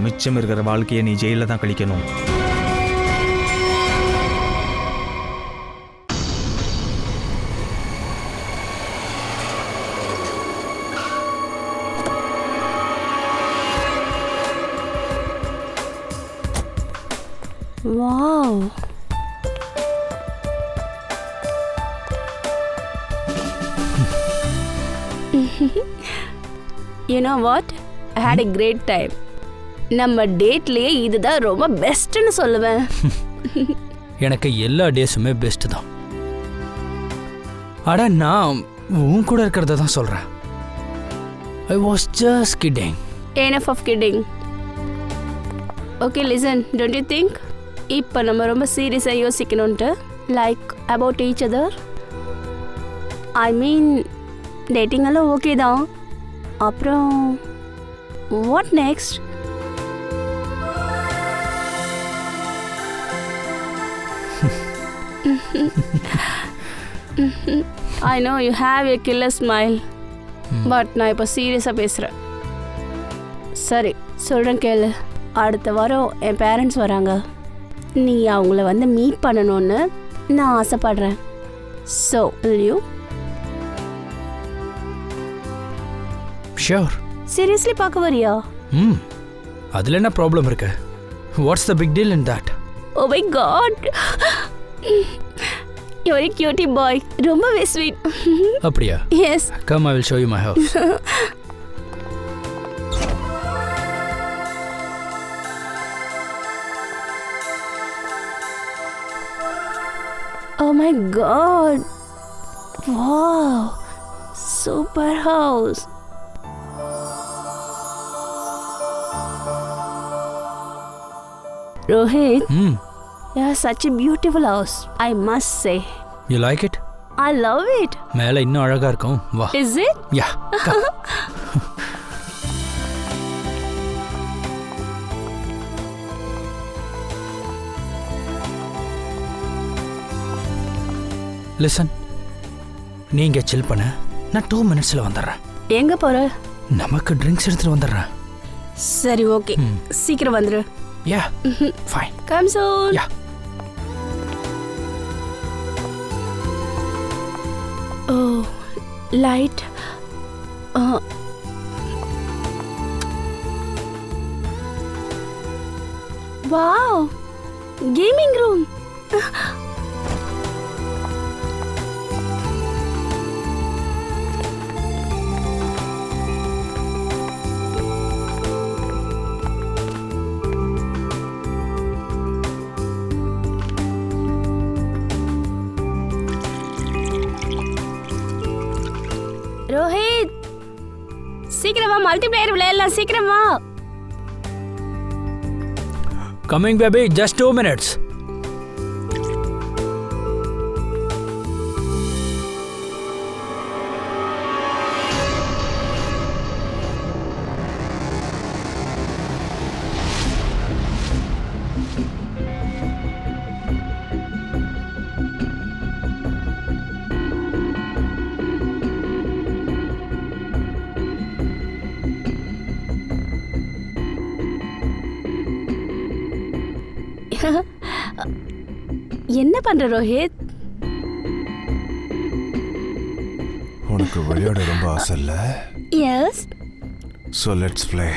மிச்சம் இருக்கிற வாழ்க்கையை நீ ஜெயிலில் தான் கழிக்கணும். Wow. You know what? I had a great time. நம்ம டேட்லயே இதுதான் ரொம்ப பெஸ்ட்னு சொல்லுவேன். எனக்கு எல்லா டேஸுமே பெஸ்ட் தான். அட நான் உன் கூட இருக்கிறத தான் சொல்றேன். I was just kidding. Enough of kidding. Okay, listen. Don't you think? இப்போ நம்ம ரொம்ப சீரியஸாக யோசிக்கணும்ட்டு like about each other. I mean dating எல்லாம் ஓகே தான். அப்புறம் what next? I know you have a killer smile. But நான் இப்போ சீரியஸாக பேசுகிறேன். சரி சொல்கிறேன் கேளு. அடுத்த வாரம் என் பேரண்ட்ஸ் வராங்க. நீ அவங்கள வந்து மீட் பண்ணணும்னு நான் ஆசைப்படுறேன். So will you? Sure. Seriously பார்க்க வரியா? அதில் என்ன ப்ராப்ளம் இருக்கு? What's the big deal in that? Oh my god, you are a cutie boy. ரொம்பவே ஸ்வீட். அப்படியா? Yes. Come, I will show you my house. Oh my god. Wow. Super house. Rohit, you have such a beautiful house, I must say. You like it? I love it. மேலே இன்னும் அழகா இருக்கும். வா. Is it? Yeah. Listen, நீங்க சில் பண்ண, நான் 2 மினிட்ஸ்ல வந்துடுறேன். எங்க போற? நமக்கு ட்ரிங்க்ஸ் எடுத்துட்டு வந்துடுறேன். சரி ஓகே, சீக்கிரம் வந்துரு. Ya fine. Come soon. Ya. Oh light. Wow, gaming room. Rohit, சீக்கிரம் வா, மல்டிப்ளேயர் விளையாடலாம். சீக்கிரம் வா. Coming baby, just 2 minutes. என்ன பண்ற ரோஹித்? உனக்கு விளையாட ரொம்ப ஆசை இல்ல? எஸ். So let's play.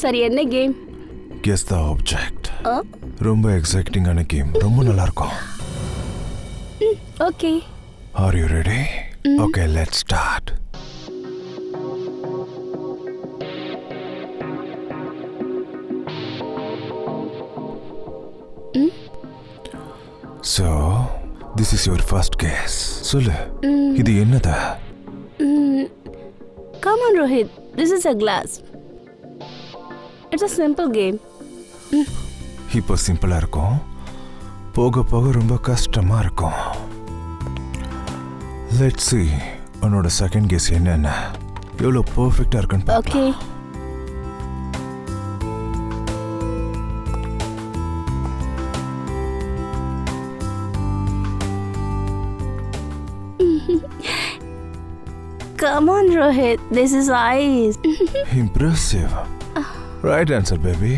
சரி, என்ன கேம்? Guess the object. ரொம்ப எக்ஸைட்டிங்கான கேம். ரொம்ப நல்லா இருக்கும். Okay. Are you ready? Okay, let's start. So, this is your first guess. சொல்லு, இது என்னது? Come on Rohit, this is a glass. It's a simple game. இப்போ சிம்பிளா இருக்கும், போக போக ரொம்ப கஷ்டமா இருக்கும். Let's see, உன்னோட செகண்ட் கெஸ் என்னென்ன, எவ்வளோ பர்ஃபெக்டா இருக்குன்னு பார்க்கலாம். Okay. Come on Rohit, this is ice. Impressive. Right answer baby.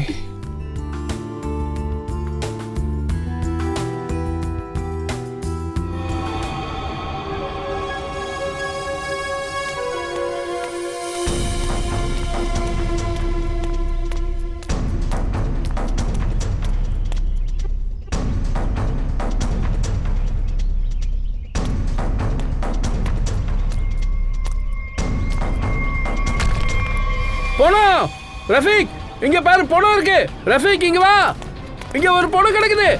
பணம் ரஃபீக், இங்க பாரு பணம் இருக்கு. ரஃபீக் இங்க வா, இங்க ஒரு பணம் கிடக்குது.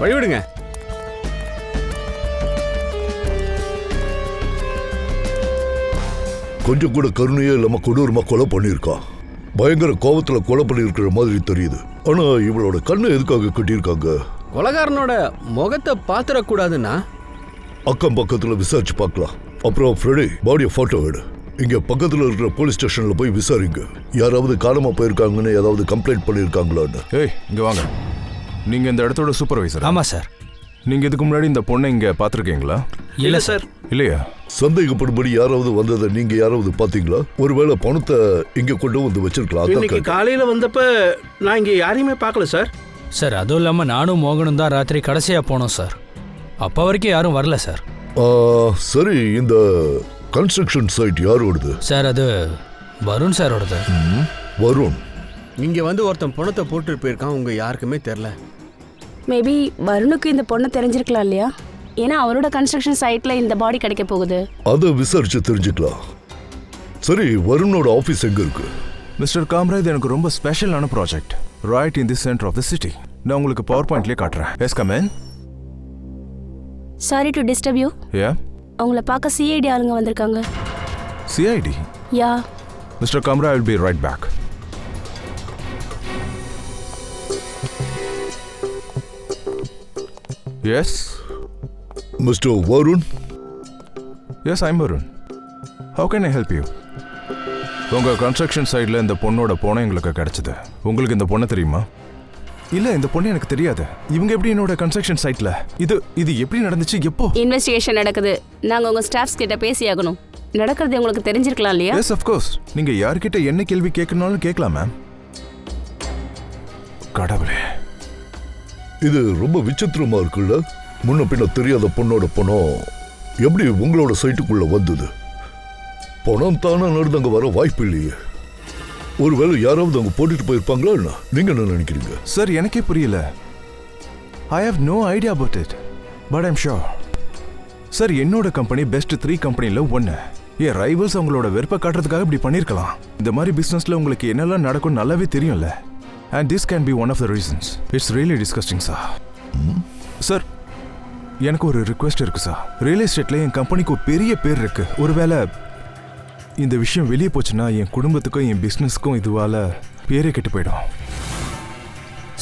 வழிவிடுங்க. கொஞ்சம் கூட கருணையே இல்லாம கொடூரமா கொலை பண்ணியிருக்கான். பயங்கர கோபத்துல கொலை பண்ணியிருக்கிற மாதிரி தெரியுது. ஆனா இவளோட கண்ணை எதுக்காக கட்டியிருக்காங்க? கொலைகாரனோட முகத்தை பாத்திரக்கூடாதுன்னா அக்கம் பக்கத்துல விசாரிச்சு பார்க்கலாம். அப்புறம் ஃப்ரெடி, பாடியை போட்டோ எடு. இங்க பக்கத்துல இருக்கிற போலீஸ் ஸ்டேஷன்ல போய் விசாரிங்க. யாராவது காணாம போயிருக்காங்கன்னு ஏதாவது கம்ப்ளைண்ட் பண்ணியிருக்காங்களான்னு. ஏய் இங்க வாங்க. நீங்க இந்த இடத்தோட சூப்பர்வைசர்? ஆமாம் சார். நீங்க இதுக்கு முன்னாடி இந்த பொண்ணை இங்க பாத்திருக்கீங்களா? இல்லை சார். இல்லையா? சந்தேகப்படும்படி யாராவது வந்ததை நீங்க யாராவது பாத்தீங்களா? ஒருவேளை பணத்தை இங்க கொண்டு வந்து வச்சிருக்கலாம். இன்னைக்கு காலையில வந்தப்ப நான் இங்க யாரையுமே பார்க்கல சார். சார் அதுவும் இல்லாமல் நானும் மோகனும் தான் ராத்திரி கடைசியாக போனோம் சார். அப்போ வரைக்கும் யாரும் வரல சார். சரி, இந்த கன்ஸ்ட்ரக்ஷன் சைட் யாரோடது? சார் அது வருண் சாரோடது. வருண். இங்க வந்து ஒருத்தன் பணத்தை போட்டு போயிருக்கான். உங்க யாருக்குமே தெரியல. மேபி வருணுக்கு இந்த பொண்ணை தெரிஞ்சிருக்கலாம் இல்லையா? ஏன்னா அவரோட கன்ஸ்ட்ரக்ஷன் சைட்டில் இந்த பாடி கிடைக்க போகுது. அதை விசாரிச்சு தெரிஞ்சுக்கலாம். சரி, வருணோட ஆஃபீஸ் எங்க இருக்கு? மிஸ்டர் காம்ரா, இது எனக்கு ரொம்ப ஸ்பெஷலான project. Right in the centre of the city. நான் உங்களுக்கு பவர் பாயிண்ட்லேயே காட்டுறேன். Yes come in. Sorry to disturb you. Ya. உங்களை பார்க்க சிஐடி ஆளுங்க வந்திருக்காங்க. CID? Ya. Mister Kamra, I will be right back. Yes mister Varun. Yes I'm Varun. How can I help you? உங்கள் construction சைடில் இந்த பொண்ணோட பொண்ணை எங்களுக்கு கிடைச்சது. உங்களுக்கு இந்த பொண்ணை தெரியுமா? இல்லை, இந்த பொண்ணு எனக்கு தெரியாது. இவங்க எப்படி என்னோட கன்ஸ்ட்ரக்ஷன் சைட்டில்? இது எப்படி நடந்துச்சு? எப்போ? இன்வெஸ்டிகேஷன் நடக்குது. நாங்கள் உங்கள் ஸ்டாஃப்ஸ் கிட்ட பேசியாகணும். நடக்கிறது உங்களுக்கு தெரிஞ்சிருக்கலாம் இல்லையா? Yes of course. நீங்கள் யார்கிட்ட என்ன கேள்வி கேட்கணும்னாலும் கேட்கலாம் மேம். கடவுளே, இது ரொம்ப விசித்திரமா இருக்குல்ல? முன்ன பின்ன தெரியாத பொண்ணோட பணம் எப்படி உங்களோட சைட்டுக்குள்ள வந்தது? பணம் தானே நடந்து அங்க வர வாய்ப்பு இல்லையே. ஒருவேளை யாராவது அங்க போட்டுட்டு போயிருப்பாங்களா? நீங்க என்ன நினைக்கிறீங்க? சார் எனக்கே புரியல. I have no idea about it, but I'm sure. Sir என்னோட கம்பெனி பெஸ்ட் 3 கம்பெனியில் ஒன்று. என் ரைவல்ஸ் அவங்களோட வெறுப்பை காட்டுறதுக்காக இப்படி பண்ணியிருக்கலாம். இந்த மாதிரி பிஸ்னஸில் உங்களுக்கு என்னெல்லாம் நடக்கும் நல்லாவே தெரியும்ல. And this can be one of the reasons. It's really disgusting sir. Sir எனக்கு ஒரு ரிக்வெஸ்ட் இருக்கு சார். ரியல் எஸ்டேட்டில் என் கம்பெனிக்கு ஒரு பெரிய பேர் இருக்கு. ஒருவேளை இந்த விஷயம் வெளியே போச்சுன்னா என் குடும்பத்துக்கும் என் பிஸ்னஸ்க்கும் இதுவால் பேரே கெட்டு போயிடும்.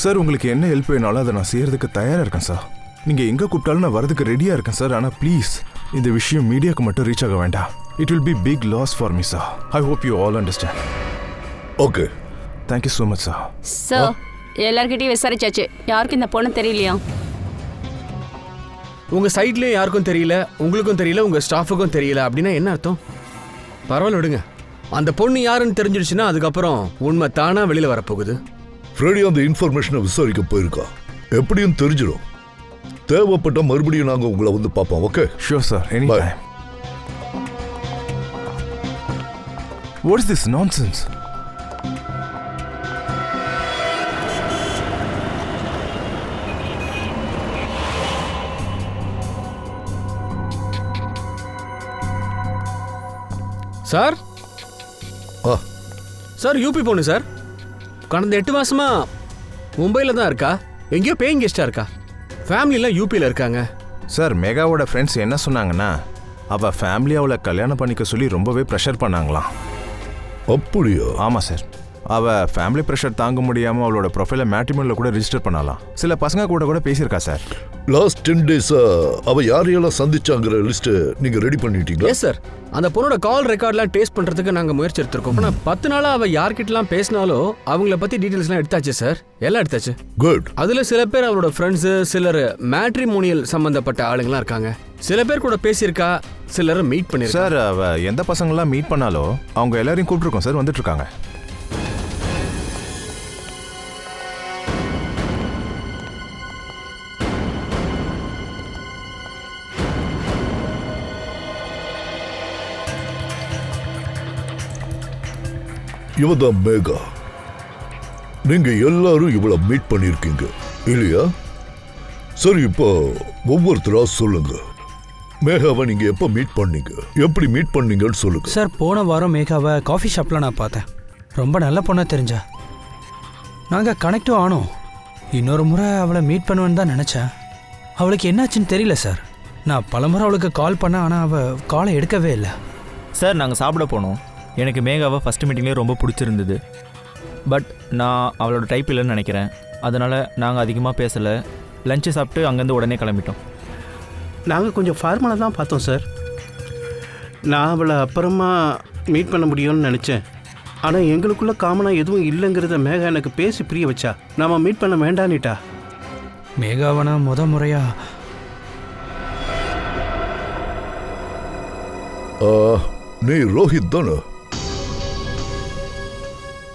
சார் உங்களுக்கு என்ன ஹெல்ப் வேணாலும் அதை நான் செய்யறதுக்கு தயாராக இருக்கேன் சார். நீங்கள் எங்கே கூப்பிட்டாலும் நான் வரதுக்கு ரெடியாக இருக்கேன் சார். ஆனால் ப்ளீஸ் இந்த விஷயம் மீடியாவுக்கு மட்டும் ரீச் ஆக வேண்டாம். It will be big loss for me sir. I hope you all understand. Okay, thank you so much sir. Sir எல்லார்கிட்டையும் விசாரிச்சாச்சு. யாருக்கும் இந்த பொண்ணு தெரியலையா? உங்க சைட்லயும் யாருக்கும் தெரியல, உங்களுக்கும் தெரியல, உங்க ஸ்டாஃபுக்கும் தெரியல. அப்படின்னா என்ன அர்த்தம்? பரவாயில்ல விடுங்க. அந்த பொண்ணு யாருன்னு தெரிஞ்சிடுச்சுன்னா அதுக்கப்புறம் உண்மை தானா வெளியில வரப்போகுது. ஃப்ரெடி அந்த இன்ஃபர்மேஷனை விசாரிக்க போயிருக்கா. எப்படியும் தெரிஞ்சிடும். தேவைப்பட்ட மறுபடியும் நாங்க உங்களை வந்து பார்ப்போம். Okay? Sure sir, any Bye. Time. What is this nonsense? Sir ah, sir UP பொண்ணு சார். கடந்த 8 மாசமா மும்பையில் தான் இருக்கா. எங்கேயோ பேயிங் கெஸ்டாக இருக்கா. ஃபேமிலிலாம் யூபியில் இருக்காங்க. சார் மெகாவோட ஃப்ரெண்ட்ஸ் என்ன சொன்னாங்கன்னா அவள் ஃபேமிலி அவளை கல்யாணம் பண்ணிக்க சொல்லி ரொம்பவே ப்ரெஷர் பண்ணாங்களாம். அப்படியா? ஆமாம் சார். அவள் ஃபேமிலி ப்ரெஷர் தாங்க முடியாமல் அவளோட ப்ரொஃபைலை மேட்ரிமோனியில் கூட ரிஜிஸ்டர் பண்ணலாம். சில பசங்க கூட பேசியிருக்கா சார். லாஸ்ட் 10 days அவ யாரையெல்லாம் சந்திச்சாங்கிற லிஸ்ட் நீங்க ரெடி பண்ணிட்டீங்களா? Yes sir. அந்த பொண்ணோட கால் ரெக்கார்ட்லாம் டேஸ்ட் பண்றதுக்கு நாங்க முயற்சி எடுத்திருக்கோம். ஆனா 10 நாளா அவ யார்கிட்டலாம் பேசினாலோ அவங்கள பத்தி டீடைல்ஸ்லாம் எடுத்தாச்சு சார், எல்லாம் எடுத்தாச்சு. குட். அதுல சில பேர் அவளோட ஃப்ரெண்ட்ஸ், சிலர் மேட்ரிமோனியல் சம்பந்தப்பட்ட ஆளுங்கலாம் இருக்காங்க. சில பேர் கூட பேசியிருக்கா, சிலர் மீட் பண்ணிருக்கா. சார் அவ எந்த பசங்களாம் மீட் பண்ணாலோ அவங்க எல்லாரையும் கூப்பிட்டுருக்கோம் சார், வந்துட்டு இருக்காங்க. இவதான் மேகா. நீங்க எல்லாரும் இவளை மீட் பண்ணிருக்கீங்க இல்லையா? சரி, இப்போ ஒவ்வொருத்தரா சொல்லுங்க. மேகாவை நீங்க எப்ப மீட் பண்ணீங்க, எப்படி மீட் பண்ணீங்கன்னு சொல்லுங்க. சார், போன வாரம் மேகாவை காஃபி ஷாப்பில் நான் பார்த்தேன். ரொம்ப நல்ல பொண்ணா தெரிஞ்சா. நாங்கள் கனெக்டும் ஆனோம். இன்னொரு முறை அவளை மீட் பண்ணுவேன்னு தான் நினச்சேன். அவளுக்கு என்னாச்சுன்னு தெரியல சார். நான் பலமுறை அவளுக்கு கால் பண்ணேன், ஆனால் அவள் காலை எடுக்கவே இல்லை. சார் நாங்கள் சாப்பிட போனோம். எனக்கு மேகாவை ஃபஸ்ட்டு மீட்டிங்லேயே ரொம்ப பிடிச்சிருந்தது. பட் நான் அவளோட டைப் இல்லைன்னு நினைக்கிறேன். அதனால் நாங்கள் அதிகமாக பேசலை. லஞ்சு சாப்பிட்டு அங்கேருந்து உடனே கிளம்பிட்டோம். நாங்கள் கொஞ்சம் ஃபார்மலாக தான் பார்த்தோம் சார். நான் அவளை அப்புறமா மீட் பண்ண முடியும்னு நினச்சேன். ஆனால் எங்களுக்குள்ள காமனாக எதுவும் இல்லைங்கிறத மேகா எனக்கு பேசி புரிய வச்சா. நாம் மீட் பண்ண வேண்டான்னுட்டா. மேகாவனா முறையா நீ ரோஹித் தானே?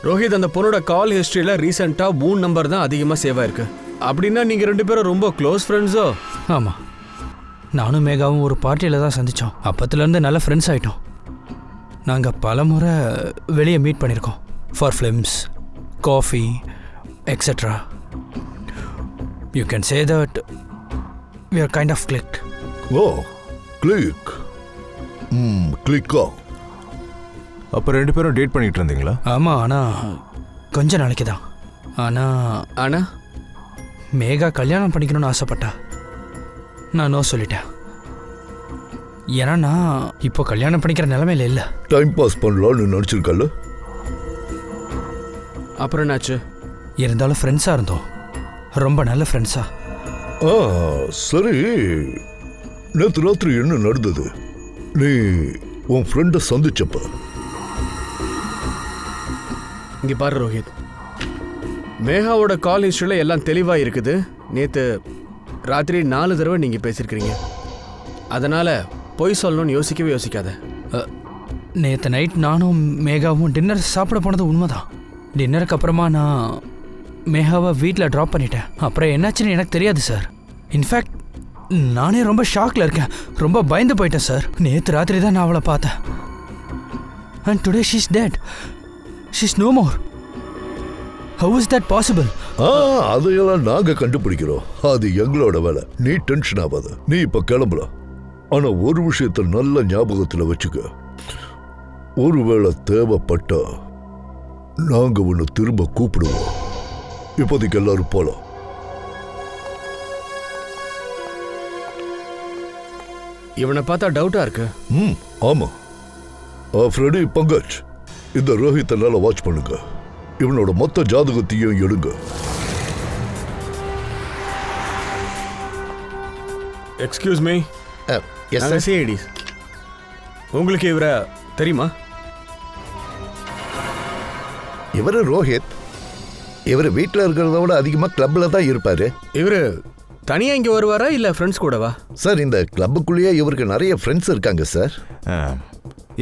ரோஹித், அந்த பொண்ணோட கால் ஹிஸ்டரியில ரீசெண்டா 3 நம்பர் தான் அதிகமா சேவ் ஆயிருக்கு. அப்படின்னா நீங்க 2 பேரும் ரொம்ப க்ளோஸ் ஃப்ரெண்ட்ஸோ? ஆமாம், நானும் மேகாவும் ஒரு பார்ட்டியில் தான் சந்தித்தோம். அப்பத்துலேருந்து நல்ல ஃப்ரெண்ட்ஸ் ஆகிட்டோம். நாங்கள் பல முறை வெளியே மீட் பண்ணியிருக்கோம். For films, coffee, etcetera. You can say that we are kind of clicked. Oh, click. கிளிக்கா? அப்போ 2 பேரும் டேட் பண்ணிட்டு இருந்தீங்களா? ஆமாம், ஆனால் கொஞ்ச நாளைக்கு தான். ஆனா மேகா கல்யாணம் பண்ணிக்கணும்னு ஆசைப்பட்டா. நான் நோ சொல்லிட்டேன். ஏன்னா நான் இப்போ கல்யாணம் பண்ணிக்கிற நிலைமையில இல்லை. டைம் பாஸ் பண்ணலாம்னு நினச்சிருக்கல? அப்புறம் என்னாச்சு? இருந்தாலும் ஃப்ரெண்ட்ஸாக இருந்தோம், ரொம்ப நல்ல ஃப்ரெண்ட்ஸா. சரி, நேற்று ராத்திரி என்ன நடந்தது? நீ உன் ஃப்ரெண்டை சந்திச்சப்ப இங்க பாரு ரோஹித், மேகாவோட கால் ஹிஸ்டரியில எல்லாம் தெளிவா இருக்குது. நேத்து ராத்திரி 4 தடவை நீங்க பேசியிருக்கிறீங்க. அதனால பொய் சொல்லணும்னு யோசிக்கவே யோசிக்காத. நேற்று நைட் நானும் மேகாவும் டின்னர் சாப்பிட போனது உண்மைதான். டின்னருக்கு அப்புறமா நான் மேகாவை வீட்டில் ட்ராப் பண்ணிட்டேன். அப்புறம் என்னாச்சுன்னு எனக்கு தெரியாது சார். இன்ஃபேக்ட் நானே ரொம்ப ஷாக்கில் இருக்கேன். ரொம்ப பயந்து போயிட்டேன் சார். நேற்று ராத்திரி தான் நான் அவளை பார்த்தேன். And today she's dead. She's no more. How is that possible? அதையெல்லாம் நாங்க கண்டுபிடிக்கிறோம். அது எங்களோட வேலை. நீ டென்ஷன் ஆகாத. நீ இப்ப கிளம்பலாம். ஆனா ஒரு விஷயத்தை நல்ல ஞாபகத்துல வச்சுக்க. ஒருவேளை தேவைப்பட்டா நாங்க உன்னை திரும்ப கூப்பிடுவோம். இப்போதைக்கு எல்லாரும் போலாம். இவனை பார்த்தா டவுட்டா இருக்கு. ஆமா. ஃப்ரெடி, பங்கஜ், இந்த ரோஹித் என்னால வாட்ச் பண்ணுங்க. இவனோட மொத்த ஜாதகத்தையும் எடுங்க. Excuse me. சிஐடி. உங்களுக்கு இவரை தெரியுமா? இவரு ரோஹித். இவர் வீட்டில் இருக்கிறத விட அதிகமாக கிளப்பில் தான் இருப்பார். இவர் தனியாக இங்கே வருவாரா இல்லை ஃப்ரெண்ட்ஸ் கூடவா? சார், இந்த கிளப்புக்குள்ளேயே இவருக்கு நிறைய ஃப்ரெண்ட்ஸ் இருக்காங்க சார்.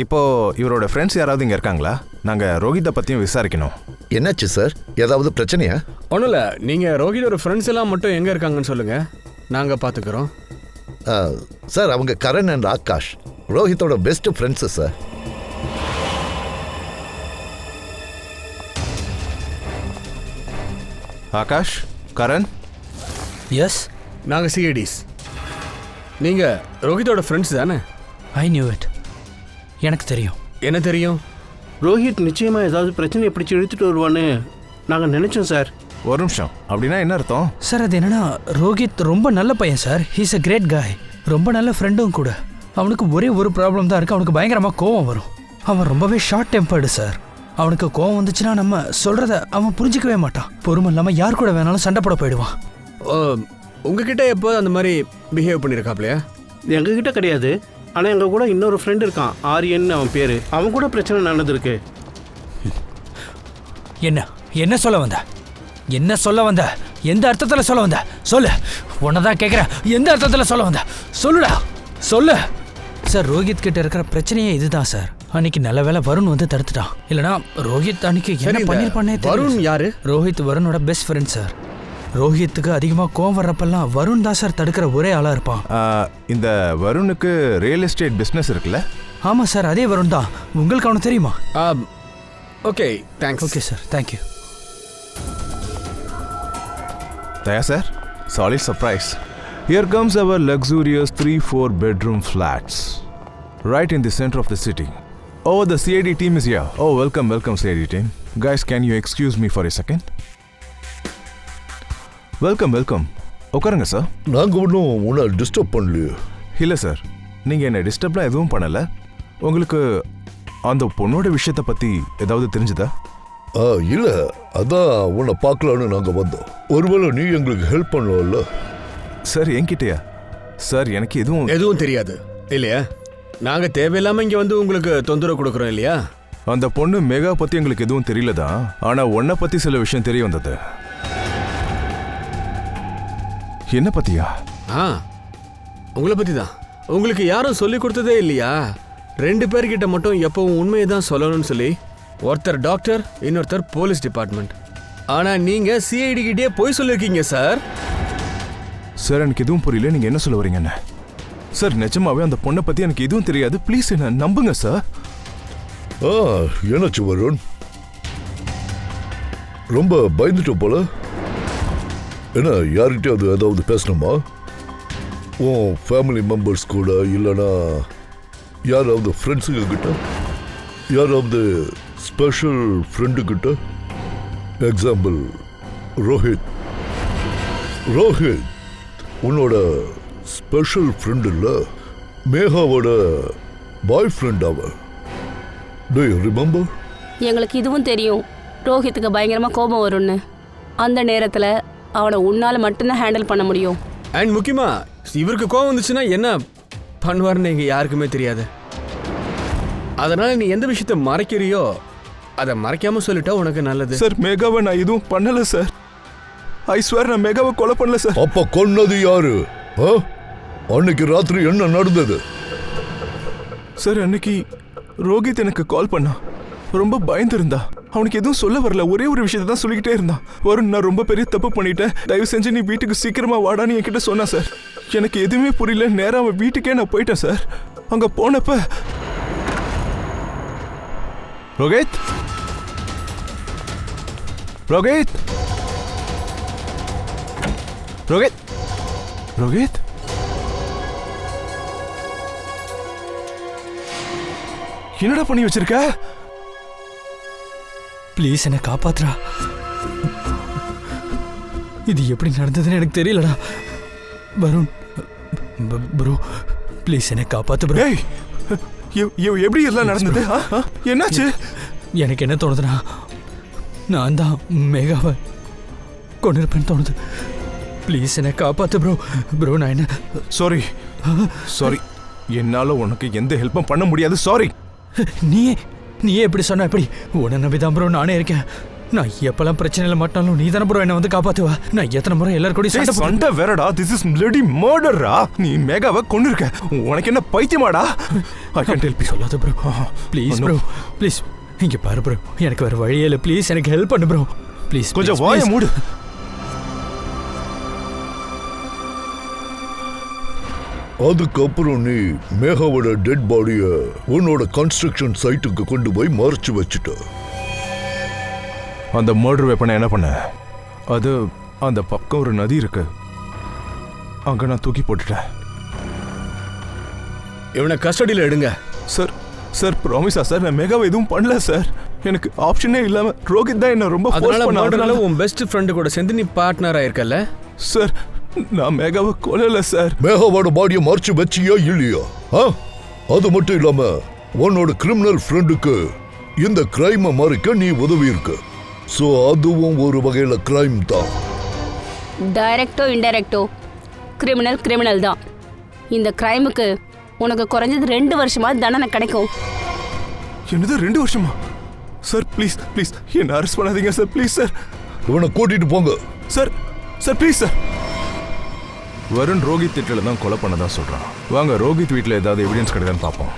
இப்போ இவரோட ஃப்ரெண்ட்ஸ் யாராவது இங்கே இருக்காங்களா? நாங்கள் ரோஹித்தை பற்றியும் விசாரிக்கணும். என்னாச்சு சார், ஏதாவது பிரச்சனையா? ஒன்றும் இல்லை, நீங்கள் ரோஹித்தோட ஃப்ரெண்ட்ஸ் எல்லாம் மட்டும் எங்கே இருக்காங்கன்னு சொல்லுங்கள், நாங்கள் பார்த்துக்குறோம். சார், அவங்க கரண் அண்ட் ஆகாஷ் ரோஹித்தோட best friends sir. Akash, Karan. Yes, நாங்கள் சிஐடிஸ். நீங்கள் ரோஹித்தோட ஃப்ரெண்ட்ஸ் தானே? I knew it. எனக்கு தெரியும். என்ன தெரியும்? ரோஹித் நிச்சயமாக ஏதாவது பிரச்சனையை பிடிச்சி இழுத்துட்டு வருவான்னு நாங்கள் நினச்சோம் சார். ஒரு நிமிஷம், அப்படின்னா என்ன அர்த்தம்? சார், அது என்னன்னா, ரோஹித் ரொம்ப நல்ல பையன் சார். ஹீஸ் அ கிரேட் காய். ரொம்ப நல்ல ஃப்ரெண்டும் கூட. அவனுக்கு ஒரே ஒரு ப்ராப்ளம் தான் இருக்குது. அவனுக்கு பயங்கரமாக கோவம் வரும். அவன் ரொம்பவே ஷார்ட் டெம்பர்டு சார். அவனுக்கு கோவம் வந்துச்சுன்னா நம்ம சொல்கிறத அவன் புரிஞ்சிக்கவே மாட்டான். பொறுமை இல்லாமல் யார் கூட வேணாலும் சண்டை போட போயிடுவான். உங்ககிட்ட எப்போது அந்த மாதிரி பிஹேவ் பண்ணியிருக்காப்லையா? எங்ககிட்ட கிடையாது. ஆனால் எங்கள் கூட இன்னொரு ஃப்ரெண்டு இருக்கான், ஆரியன் அவன் பேர். அவன் கூட பிரச்சனை நடந்திருக்கு. என்ன சொல்ல வந்த? என்ன சொல்ல வந்த? எந்த அர்த்தத்தில் சொல்ல வந்த? சொல்லு. உன்னதான் கேட்குறேன், எந்த அர்த்தத்தில் சொல்ல வந்த? சொல்லுடா, சொல்லு. சார், ரோஹித் கிட்ட இருக்கிற பிரச்சனையே இதுதான் சார். அன்னைக்கு நல்ல வேளை வருண் வந்து தடுத்துட்டான். இல்லைனா ரோஹித் அன்னைக்கு என்ன பண்ணிருப்பானே. வருண் யாரு? ரோஹித் வருணோட பெஸ்ட் ஃப்ரெண்ட் சார். ரோஹித்துக்கு அதிகமாக கோவம் வர்றப்பெல்லாம் வருண் தான் சார் தடுக்கிற ஒரே ஆளாக இருப்பான். இந்த வருணுக்கு ரியல் எஸ்டேட் பிஸ்னஸ் இருக்குல்ல? ஆமாம் சார், அதே வருண் தான். உங்களுக்கு அவனை தெரியுமா? Okay, thanks. Okay sir, thank you. Daya sir, solid surprise. Here comes our luxurious 3-4 bedroom flats, right in the center of the city. Oh, the CID team is here. Oh, welcome CID team. Guys, can you excuse me for a second? Welcome. உட்காருங்க sir. நாங்கள் ஒன்றும் உன்னை disturb பண்ணலையே. இல்லை sir, நீங்கள் என்னை டிஸ்டர்ப்லாம் எதுவும் பண்ணலை. உங்களுக்கு அந்த பொண்ணோட விஷயத்தை பற்றி ஏதாவது தெரிஞ்சுதா? இல்லை, அதான் உன்னை பார்க்கலான்னு நாங்கள் வந்தோம். ஒருவேளை நீ எங்களுக்கு ஹெல்ப் பண்ணல. சார், என்கிட்டயா? சார், எனக்கு எதுவும் தெரியாது இல்லையா? நாங்கள் தேவையில்லாமல் இங்கே வந்து உங்களுக்கு தொந்தரவு கொடுக்குறோம் இல்லையா? அந்த பொண்ணு மேகா பற்றி எங்களுக்கு எதுவும் தெரியலதான். ஆனால் உன்னை பற்றி சில விஷயம் தெரிய வந்தது. என்ன பற்றியா? உங்களை பற்றி தான். உங்களுக்கு யாரும் சொல்லி கொடுத்ததே இல்லையா? 2 பேர்கிட்ட மட்டும் எப்பவும் உண்மையை தான் சொல்லணும்னு சொல்லி. ஒருத்தர் டாக்டர், இன்னொருத்தர் போலீஸ் டிபார்ட்மெண்ட். ஆனால் நீங்கள் சிஐடி கிட்டே போய் சொல்லியிருக்கீங்க சார். சார், எனக்கு எதுவும் புரியல. நீங்கள் என்ன சொல்ல வரீங்கன்னு? சார், நிஜமாவே அந்த பொண்ணை பற்றி எனக்கு எதுவும் தெரியாது. ப்ளீஸ் என்ன நம்புங்க சார். என்னாச்சு வருண்? ரொம்ப பயந்துட்ட போல. என்ன, யார்கிட்டயாவது ஏதாவது பேசணுமா? உன் ஃபேமிலி மெம்பர்ஸ் கூட, இல்லைனா யாராவது ஃப்ரெண்ட்ஸுங்க கிட்ட, யாராவது ஸ்பெஷல் ஃப்ரெண்டு கிட்ட? எக்ஸாம்பிள் ரோஹித். உன்னோட ஸ்பெஷல் ஃப்ரெண்ட் இல்லை, மேகாவோட பாய் ஃப்ரெண்ட் அவன். To you remember? எங்களுக்கு இதுவும் தெரியும், ரோஹித்துக்கு பயங்கரமாக கோபம் வரும்னு. அந்த நேரத்தில் அவனை உன்னால் மட்டும்தான் ஹேண்டில் பண்ண முடியும். அண்ட் முக்கியமாக இவருக்கு கோபம் வந்துச்சுன்னா என்ன பண்ணுவார்னு எங்கள் யாருக்குமே தெரியாது. அதனால் நீ எந்த விஷயத்தை மறைக்கிறியோ அதை மறைக்காம சொல்லிட்டா உனக்கு நல்லது. சார், மேகாவை நான் எதுவும் பண்ணல சார். ஐ ஸ்வேர், நான் மேகாவை கொலை பண்ணல சார். அப்ப கொன்னது யாரு? அன்னைக்கு ராத்திரி என்ன நடந்தது? சார், அன்னைக்கு ரோஹித் எனக்கு கால் பண்ணான். ரொம்ப பயந்துருந்தா. அவனுக்கு எதுவும் சொல்ல வரல. ஒரே ஒரு விஷயத்தை தான் சொல்லிக்கிட்டே இருந்தான். வருண், நான் ரொம்ப பெரிய தப்பு பண்ணிட்டேன், தயவு செஞ்சு நீ வீட்டுக்கு சீக்கிரமா வாடான்னு என்கிட்ட சொன்னா சார். எனக்கு எதுவுமே புரியல. நேரம் அவன் வீட்டுக்கே நான் போயிட்டேன் சார். அங்க போனப்ப ரோஹித் ரோஹித் ரோஹித் ரோஹித் என்னடா பண்ணி வச்சிருக்க? ப்ளீஸ் என்னை காப்பாத்துறா. இது எப்படி நடந்ததுன்னு எனக்கு தெரியலடா. வருண் ப்ரோ, ப்ளீஸ் என்னை காப்பாத்து ப்ரோ. எப்படி எல்லாம் நடந்தது? என்னாச்சு? எனக்கு என்ன தோணுதுன்னா, நான் தான் மேகாவை கொண்டிருப்பேன்னு தோணுது. ப்ளீஸ் என்னை காப்பாத்து ப்ரோ. நான் என்ன சாரி, என்னால உனக்கு எந்த ஹெல்ப்பும் பண்ண முடியாது. சாரி. நீயே எப்படி சொன்ன எப்படி? உன்னை நம்பிதான் ப்ரோ நானே இருக்கேன். நான் எப்பெல்லாம் பிரச்சனையில மாட்டாலும் நீ தானே ப்ரோ என்ன வந்து காப்பாத்துவா. நான் எத்தனை முறை எல்லாரும் கூட சண்டை வேறடா. திஸ் இஸ் பிளடி மர்டர்ரா. நீ மேகாவை கொன்னிருக்க. உனக்கு என்ன பைத்தியமாடா? I can help you. சொல்லாத ப்ரோ, ப்ளீஸ் ப்ரோ, ப்ளீஸ். இங்க பாரு ப்ரோ, எனக்கு வேற வழியே இல்லை. ப்ளீஸ் எனக்கு ஹெல்ப் பண்ணு ப்ரோ, ப்ளீஸ். கொஞ்சம் வாயை மூடு. அதுக்கப்புறம் நீ மேகாவோட டெட் பாடிய உன்னோட கன்ஸ்ட்ரக்ஷன் சைட்டுக்கு கொண்டு போய் மறைச்சு வச்சுட்ட. அந்த மர்டர் வெப்பனை என்ன பண்ண? அது அந்த பக்கம் ஒரு நதி இருக்கு, அங்க நான் தூக்கி போட்டுட்டேன். இவனை கஸ்டடியில் எடுங்க. சார் ப்ராமிஸா சார், நான் மேகாவை எதுவும் பண்ணல சார். எனக்கு ஆப்ஷனே இல்லாம ரோஹித் தான் என்ன ரொம்ப ஃபோர்ஸ் பண்ணாதனால உன் பெஸ்ட் ஃப்ரெண்டு கூட சேர்ந்து நீ பார்ட்னர் ஆயிருக்கல. சார், நான் மேகாவை கொல்லல சார். மேகாவோட பாடியை மறைச்சு வச்சியா இல்லையா? அது மட்டும் இல்லாம உன்னோட கிரிமினல் ஃப்ரெண்டுக்கு இந்த கிரைமை மறைக்க நீ உதவி இருக்கு. சோ அதுவும் ஒரு வகையில கிரைம் தான். டைரக்டோ இன்டைரக்டோ கிரிமினல் தான். இந்த கிரைமுக்கு உனக்கு குறைஞ்சது 2 வருஷமா தண்டனை கிடைக்கும். என்னது 2 வருஷமா? சார் ப்ளீஸ் ப்ளீஸ் என்ன அரெஸ்ட் பண்ணாதீங்க சார், ப்ளீஸ் சார். இவனை கூட்டிட்டு போங்க. Sir sir please sir. Varun Rohit வீட்டில் தான் கொலை பண்ணதான் சொல்றான். வாங்க ரோஹித் வீட்டில் ஏதாவது எவிடன்ஸ் கிடைக்குதான்னு பார்ப்போம்.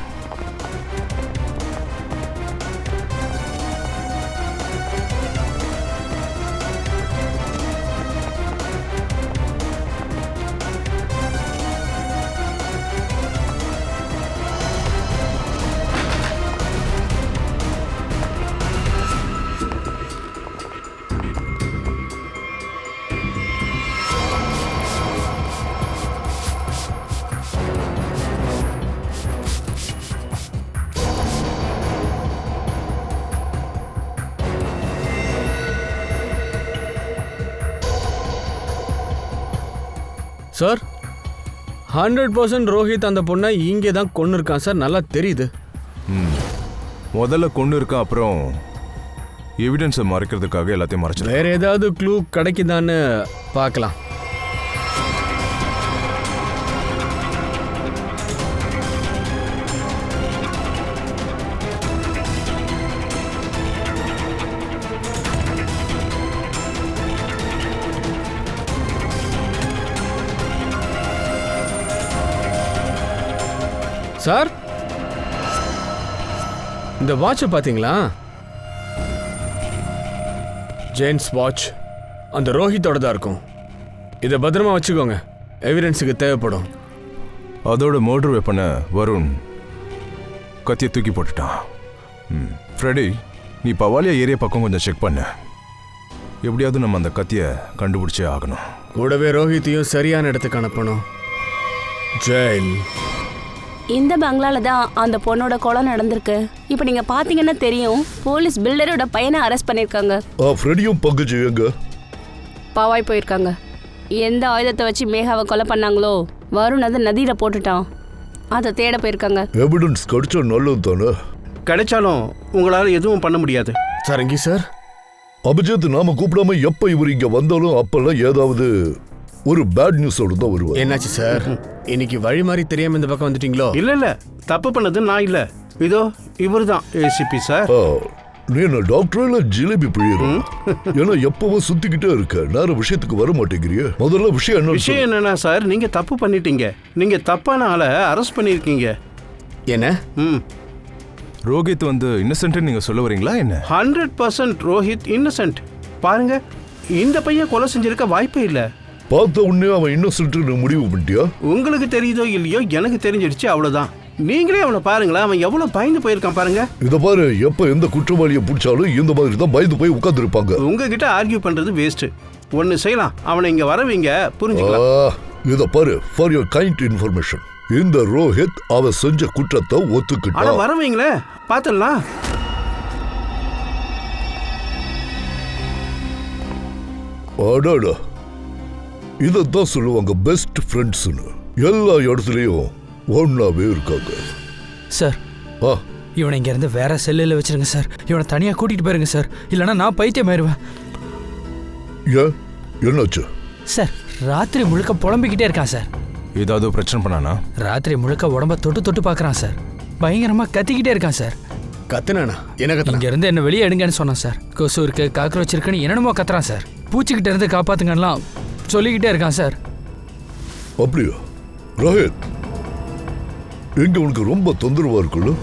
சார் 100% ரோஹித் அந்த பொண்ணை இங்கே தான் கொண்டு இருக்கான் சார், நல்லா தெரியுது. முதல்ல கொண்டு இருக்கான், அப்புறம் எவிடன்ஸை மறைக்கிறதுக்காக எல்லாத்தையும் மறைச்சு. வேற ஏதாவது க்ளூ கிடைக்குதான்னு பார்க்கலாம். சார் இந்த வாட்சை பார்த்தீங்களா? ஜேம்ஸ் வாட்ச் அந்த ரோஹித்தோட தான் இருக்கும். இதை பத்திரமா வச்சுக்கோங்க, எவிடன்ஸுக்கு தேவைப்படும். அதோட மர்டர் வெப்பனை வருண் கத்தியை தூக்கி போட்டுட்டான். ஃப்ரெடி, நீ பவாலியா ஏரியா பக்கம் கொஞ்சம் செக் பண்ண. எப்படியாவது நம்ம அந்த கத்தியை கண்டுபிடிச்சே ஆகணும். கூடவே ரோஹித்தையும் சரியான இடத்துக்கு அனுப்பணும். ஜெயில் இந்த பங்களால தான் அந்த பொண்ணோட கொலை நடந்திருக்கு. இப்போ நீங்க பாத்தீங்கன்னா தெரியும், போலீஸ் பில்டரோட பையனை அரெஸ்ட் பண்ணிருக்காங்க. ஃப்ரெடியும் பங்குஜி எங்க? பாவாய் போயிருக்காங்க. எந்த ஆயுதத்தை வச்சு மேகாவை கொலை பண்ணாங்களோ வருண் அதை நதியில போட்டுட்டான். அதை தேட போயிருக்காங்க. எவிடன்ஸ் கிடைச்சா நல்லது தானே? கிடைச்சாலும் உங்களால் எதுவும் பண்ண முடியாது. சரங்கி சார், அபிஜித் நாம கூப்பிடாம எப்ப இவர் இங்க வந்தாலும் அப்பெல்லாம் ஏதாவது ஒரு பேட் நியூஸோட தான் வருவார். என்னாச்சு சார், இன்னைக்கு வழி மாதிரி தெரியாம இந்த பக்கம் வந்துட்டீங்களோ? இல்ல தப்பு பண்ணது நான் இல்ல, இதோ இவர் தான் ஏசிபி சார். நீ என்ன டாக்டர் இல்ல ஜிலேபி பிழியற? ஏன்னா எப்பவும் சுத்திக்கிட்டே இருக்க, நேர விஷயத்துக்கு வர மாட்டேங்கிறிய. முதல்ல விஷயம் என்னன்னா சார், நீங்க தப்பு பண்ணிட்டீங்க. நீங்க தப்பான ஆளை அரெஸ்ட் பண்ணிருக்கீங்க. என்ன? ரோஹித் வந்து இன்னசென்ட் நீங்க சொல்ல வரீங்களா என்ன? 100% ரோஹித் இன்னசென்ட். பாருங்க, இந்த பையன் கொலை செஞ்சிருக்க வாய்ப்பே இல்ல. பார்த்த உடனே அவன் இன்னசென்ட்னு முடிவு பண்ணிட்டியா? உங்களுக்கு தெரியுதோ இல்லையோ, எனக்கு தெரிஞ்சிடுச்சு, அவ்வளவுதான். நீங்களே அவனை பாருங்களேன், அவன் எவ்வளவு பயந்து போயிருக்கான் பாருங்க. இத பாரு, எப்ப எந்த குற்றவாளியை பிடிச்சாலும் இந்த மாதிரி தான் பயந்து போய் உட்கார்ந்து இருப்பாங்க. உங்ககிட்ட ஆர்கியூ பண்றது வேஸ்ட். ஒன்னு செய்யலாம், அவனை இங்க வரவீங்க, புரிஞ்சுக்கலாம். இத பாரு, ஃபார் யுவர் கைண்ட் இன்ஃபர்மேஷன், இந்த ரோஹித் அவன் செஞ்ச குற்றத்தை ஒத்துக்கிட்டான். வரவீங்களே, பாத்துடலாம். அடாடா, இதான் சொல்லுவாங்க பெஸ்ட் ஃப்ரெண்ட்ஸ்னு. எல்லா இடத்துலயும் ஒன்னாவே இருக்காங்க. சார், இவனை இங்க இருந்து வேற செல்லில் வச்சிருங்க சார். இவனை தனியா கூட்டிட்டு போயிருங்க சார், இல்லைன்னா நான் பைத்தியம் ஆயிடுவேன். ஏன், என்னாச்சு சார்? ராத்திரி முழுக்க புலம்பிக்கிட்டே இருக்கான் சார். ஏதாவது பிரச்சனை பண்ணானா? ராத்திரி முழுக்க உடம்ப தொட்டு தொட்டு பாக்குறான் சார். பயங்கரமா கத்திக்கிட்டே இருக்கான் சார். கத்துனானா? என்ன கத்துனா? இங்க இருந்து என்ன வெளியே எடுங்கன்னு சொன்னான் சார். கொசு இருக்கு, காக்ரோச் இருக்குன்னு என்னென்னமோ கத்துறான் சார். பூச்சிக்கிட்ட இருந்து காப்பாத்துங்கலாம் சொல்லிக்கிட்டே இருக்கான் சார். அப்படியா ரோஹித்? எங்க உனக்கு ரொம்ப தொந்தரவா இருக்குல்ல?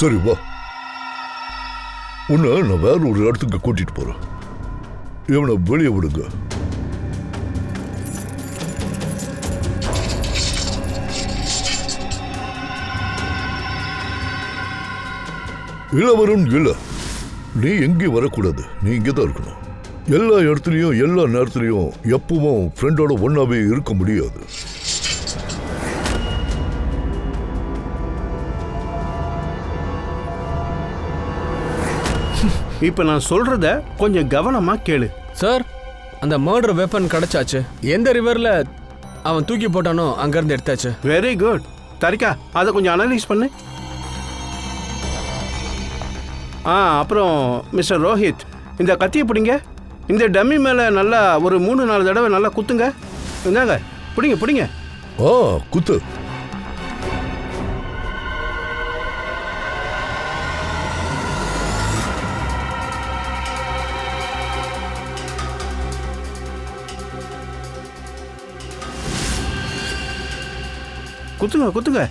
சரி வா, உன்னை நான் வேற ஒரு இடத்துக்கு கூட்டிட்டு போறேன். இவனை வெளியே விடுங்க. இளவரும் இல்ல, நீ எங்கேயும் வரக்கூடாது. நீ இங்கதான் இருக்கணும். எல்லா இடத்துலயும் எல்லா நேரத்துலயும் எப்பவும் ஃப்ரெண்டோட ஒன்னாவே இருக்க முடியாது. இப்ப நான் சொல்றத கொஞ்சம் கவனமா கேளு. சார், அந்த மர்டர் வெப்பன் கிடைச்சாச்சு. எந்த ரிவர்ல அவன் தூக்கி போட்டானோ அங்க இருந்து எடுத்தாச்சு. Very good. தரிக்கா, அதை கொஞ்சம் அனலைஸ் பண்ணு. அப்புறம் மிஸ்டர் ரோஹித், இந்த கத்தியை பிடிங்க. இந்த டம்மி மேலே நல்லா ஒரு 3-4 தடவை நல்லா குத்துங்க. இந்தாங்க, பிடிங்க பிடிங்க. குத்து. குத்துங்க குத்துங்க.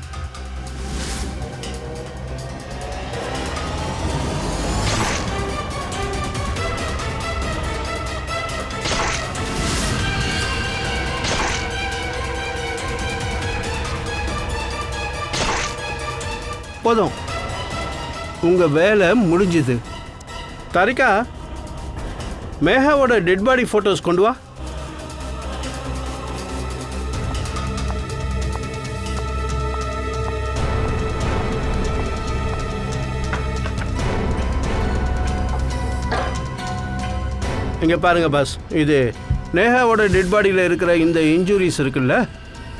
போதும், உங்க வேலை முடிஞ்சுது. தாரிகா, மேகாவோட டெட் பாடி போட்டோஸ் கொண்டு வா. இங்கே பாருங்க பாஸ், இது நேஹாவோட டெட் பாடியில் இருக்கிற இந்த இன்ஜுரிஸ் இருக்குல்ல,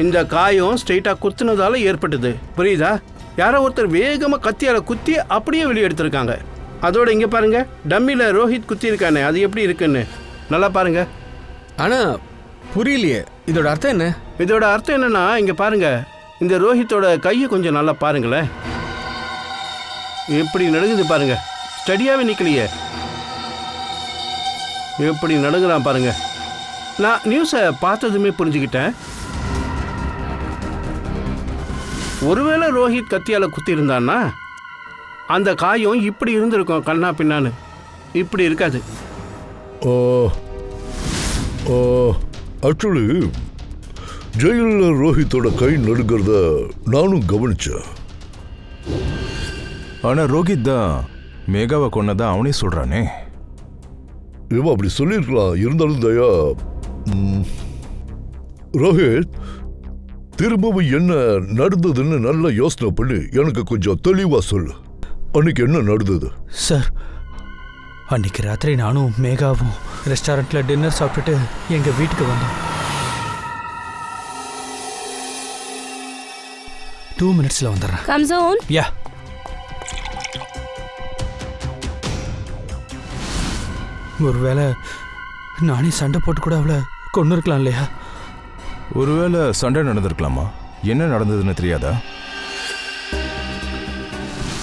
இந்த காயம் ஸ்ட்ரெயிட்டாக குத்துனதால ஏற்பட்டது. புரியுதா? யாரோ ஒருத்தர் வேகமாக கத்தியால் குத்தி அப்படியே வெளியே எடுத்திருக்காங்க. அதோட இங்கே பாருங்க, டம்மியில் ரோஹித் குத்தி இருக்கானே, அது எப்படி இருக்குன்னு நல்லா பாருங்க. ஆனால் புரியலையே, இதோட அர்த்தம் என்ன? இதோட அர்த்தம் என்னன்னா, இங்கே பாருங்க, இந்த ரோஹித்தோட கையை கொஞ்சம் நல்லா பாருங்களேன். எப்படி நடுங்குது பாருங்க, ஸ்டடியாகவே நிற்கலையே, எப்படி நடுங்குறான் பாருங்க. நான் நியூஸை பார்த்ததுமே புரிஞ்சுக்கிட்டேன். ஒருவேளை ரோஹித் கத்தியால் குத்தி இருந்தான்னா அந்த காயம் இப்படி இருந்திருக்கும், கண்ணா பின்னான்னு. இப்படி இருக்காது. ஆக்சுவலி ஜெயிலில் ரோஹித்தோட கை நடுங்கிறத நானும் கவனிச்சேன். ஆனா ரோஹித் தான் மேகாவை கொன்னதான் அவனே சொல்றானே. இவன் அப்படி சொல்லியிருக்கலாம். இருந்தாலும் தயா, ரோஹித் திரும்பவும் என்ன நடந்ததுன்னு நல்லா யோசனை பண்ணி எனக்கு கொஞ்சம் தெளிவா சொல்லு. அன்னைக்கு என்ன நடந்தது? சார், அன்னைக்கு ராத்திரி நானும் மேகாவும் ரெஸ்டாரண்ட்டில் டின்னர் சாப்பிட்டுட்டு எங்கள் வீட்டுக்கு வந்தோம். 2 minutesல வந்துடுறேன். Come soon. யா. ஒருவேளை நானே சண்டை போட்டு கூட அவளை கொண்டு இருக்கலாம் இல்லையா? ஒருவேளை சண்டை நடந்திருக்கலாமா? என்ன நடந்ததுன்னு தெரியாதா?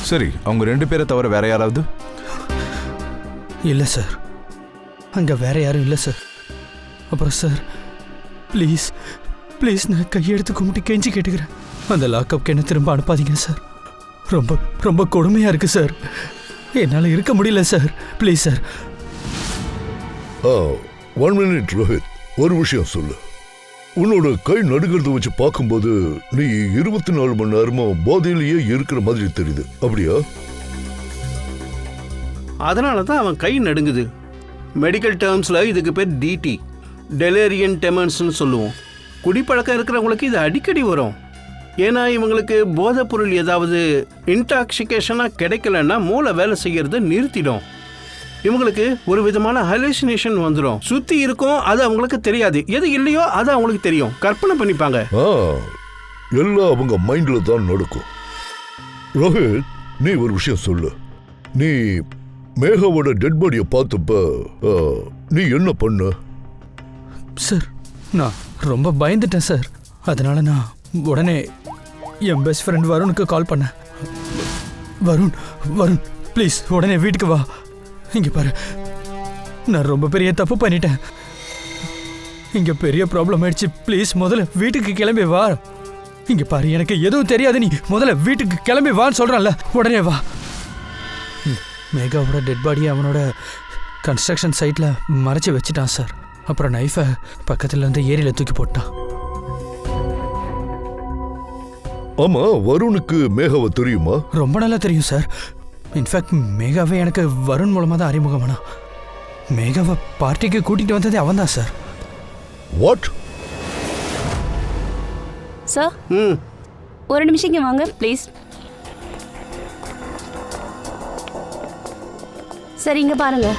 சரி, அவங்க 2 பேரை தவிர வேற யாராவது? இல்லை சார், அங்கே வேற யாரும் இல்லை சார். அப்புறம் சார், ப்ளீஸ் ப்ளீஸ், நான் கையெடுத்து கும்பிட்டு கெஞ்சி கேட்டுக்கிறேன், அந்த லாக்அப்க்கு என்ன திரும்ப அனுப்பாதீங்க சார். ரொம்ப ரொம்ப கொடுமையாக இருக்குது சார், என்னால் இருக்க முடியல sir. Please sir. 1 minute Rohit, ஒரு விஷயம் சொல்லு. உன்னோட கை நடுங்கிறத வச்சு பார்க்கும்போது நீ 24 மணி நேரமும் போதையிலேயே இருக்கிற மாதிரி தெரியுது, அப்படியா? அதனால தான் அவன் கை நடுங்குது. மெடிக்கல் டேர்ம்ஸில் இதுக்கு பேர் டிடி, டெலேரியன் டெமன்ஸ்னு சொல்லுவோம். குடிப்பழக்கம் இருக்கிறவங்களுக்கு இது அடிக்கடி வரும். ஏன்னா இவங்களுக்கு போதைப்பொருள் ஏதாவது இன்டாக்சிகேஷனாக கிடைக்கலன்னா மூளை வேலை செய்யறத நிறுத்திடும். இவங்களுக்கு ஒரு விதமான ஹலுசினேஷன் வந்துடும். சுற்றி இருக்கும், அது அவங்களுக்கு தெரியாது. எது இல்லையோ அது அவங்களுக்கு தெரியும். கற்பனை பண்ணிப்பாங்க. எல்லாம் அவங்க மைண்டில் தான் நடக்கும். ரோஹித், நீ ஒரு விஷயம் சொல்லு. நீ மேகாவோட டெட் பாடியை பார்த்தப்ப நீ என்ன பண்ண? சார், நான் ரொம்ப பயந்துட்டேன் சார். அதனால நான் உடனே என் பெஸ்ட் ஃப்ரெண்ட் வருணுக்கு கால் பண்ணேன். வருண் வருண் ப்ளீஸ் உடனே வீட்டுக்கு வா. இங்கே பாரு, நான் ரொம்ப பெரிய தப்பு பண்ணிட்டேன். இங்கே பெரிய ப்ராப்ளம் ஆயிடுச்சு. ப்ளீஸ் முதல்ல வீட்டுக்கு கிளம்பி வா. இங்கே பாரு, எனக்கு எதுவும் தெரியாது. நீ முதல்ல வீட்டுக்கு கிளம்பி வான்னு சொல்கிறான்ல, உடனே வா. மேகாவோட டெட் பாடியை அவனோட கன்ஸ்ட்ரக்ஷன் சைட்டில் மறைச்சி வச்சுட்டான் சார். அப்புறம் நைஃபை பக்கத்தில் இருந்து ஏரியில் தூக்கி போட்டான். ஆமா, வருணுக்கு மேகாவை தெரியுமா? ரொம்ப நல்லா தெரியும் சார். இன்ஃபேக்ட் மேகாவை எனக்கு வருண் மூலமாக தான் அறிமுகமானா. மேகாவை பார்ட்டிக்கு கூட்டிகிட்டு வந்ததே அவன் தான் சார். வாட்? சார், ஒரு நிமிஷம் இங்கே வாங்க ப்ளீஸ். சரி, இங்கே பாருங்க,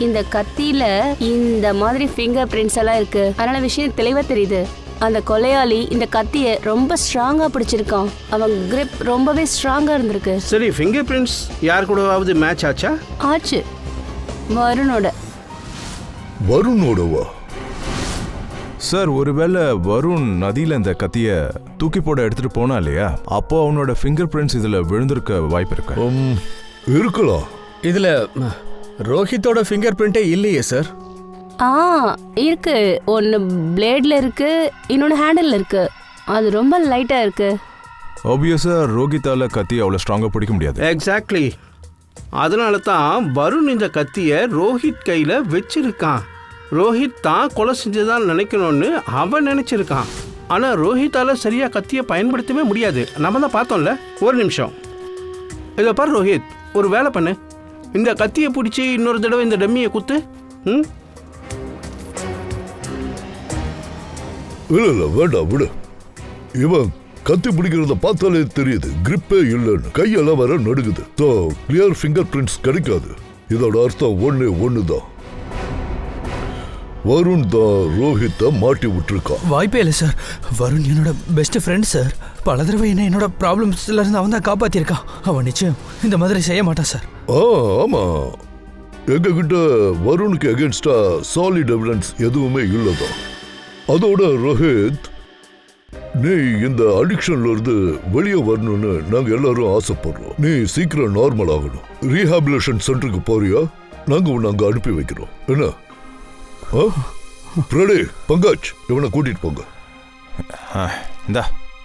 இந்த கத்தியில இந்த மாதிரி ஃபிங்கர் பிரிண்ட்ஸ் எல்லாம் இருக்கு. அதனால விஷயம் தெளிவாக தெரியுது. அந்த கொலையாளி இந்த கத்தியை ரொம்ப ஸ்ட்ராங்காக பிடிச்சிருக்கான். அவன் கிரிப் ரொம்பவே ஸ்ட்ராங்காக இருந்திருக்கு. சரி, ஃபிங்கர் பிரிண்ட்ஸ் யார் கூடவாவது மேட்ச் ஆச்சா? ஆச்சு, வருணோட. வருணோடவா? சார் ஒருவேளை வருண் நதியில இந்த கத்திய தூக்கி போட எடுத்துட்டு போனா இல்லையா, அப்போ அவனோட ஃபிங்கர் பிரிண்ட்ஸ் இதுல விழுந்திருக்க வாய்ப்பு இருக்கு. இருக்கலாம். இதுல ரோஹித்தோட ஃபிங்கர் பிரிண்டே இல்லையே சார். இருக்கு. ஒன்று பிளேட்ல இருக்கு, இன்னொன்று ஹேண்டில் இருக்கு. அது ரொம்ப லைட்டா இருக்கு. ஆப்வியஸா ரோஹித்தால கத்தி அவ்வளோ ஸ்ட்ராங்கா பிடிக்க முடியாது. எக்ஸாக்ட்லி. அதனால தான் வருண் இந்த கத்தியை ரோஹித் கையில் வச்சிருக்கான். ரோஹித் தான் கொலை செஞ்சதான் நினைக்கணும்னு அவன் நினச்சிருக்கான். ஆனால் ரோஹித்தால் சரியாக கத்தியை பயன்படுத்தவே முடியாது. நம்ம தான் பார்த்தோம்ல. ஒரு நிமிஷம் இதை பாரு ரோஹித், ஒரு வேலை பண்ணு. இந்த கத்தியை பிடிச்சி இன்னொரு தடவை இந்த டம்மியை குத்து. இல்ல வேண்டாம் விடு. இவன் கத்தி பிடிக்கிறத பார்த்தாலே தெரியுது கிரிப்பே இல்லைன்னு. கையெல்லாம் வர நடுக்குது. கிளியர் ஃபிங்கர் பிரிண்ட்ஸ் கிடைக்காது. இதோட அர்த்தம் ஒண்ணுதான். வருண் தான் ரோஹித்தை மாட்டி விட்டுருக்கான். வாய்ப்பே இல்லை சார். வருண் என்னோட பெஸ்ட் ஃப்ரெண்ட் சார். பல தடவை என்னோட ப்ராப்ளம்ஸ்ல இருந்து அவன் தான் காப்பாத்திருக்கான். அவன் நிச்சயம் இந்த மாதிரி செய்ய மாட்டான் சார். ஆமா, எங்க கிட்ட வருணுக்கு அகேன்ஸ்டா சாலிட் எவிடன்ஸ் எதுவுமே இல்லதான். அதோட ரோஹித், நீ இந்த அடிக்ஷன்ல இருந்து வெளியே வரணும்னு நாங்க எல்லாரும் ஆசைப்படுறோம். நீ சீக்கிரம் நார்மல் ஆகணும். ரீஹாபிலேஷன் சென்டருக்கு போறியா? நாங்க உன்னை அங்க அனுப்பி வைக்கிறோம். என்ன பிரடே, பங்காஜ், இவனை கூட்டிட்டு போங்க. இந்தா,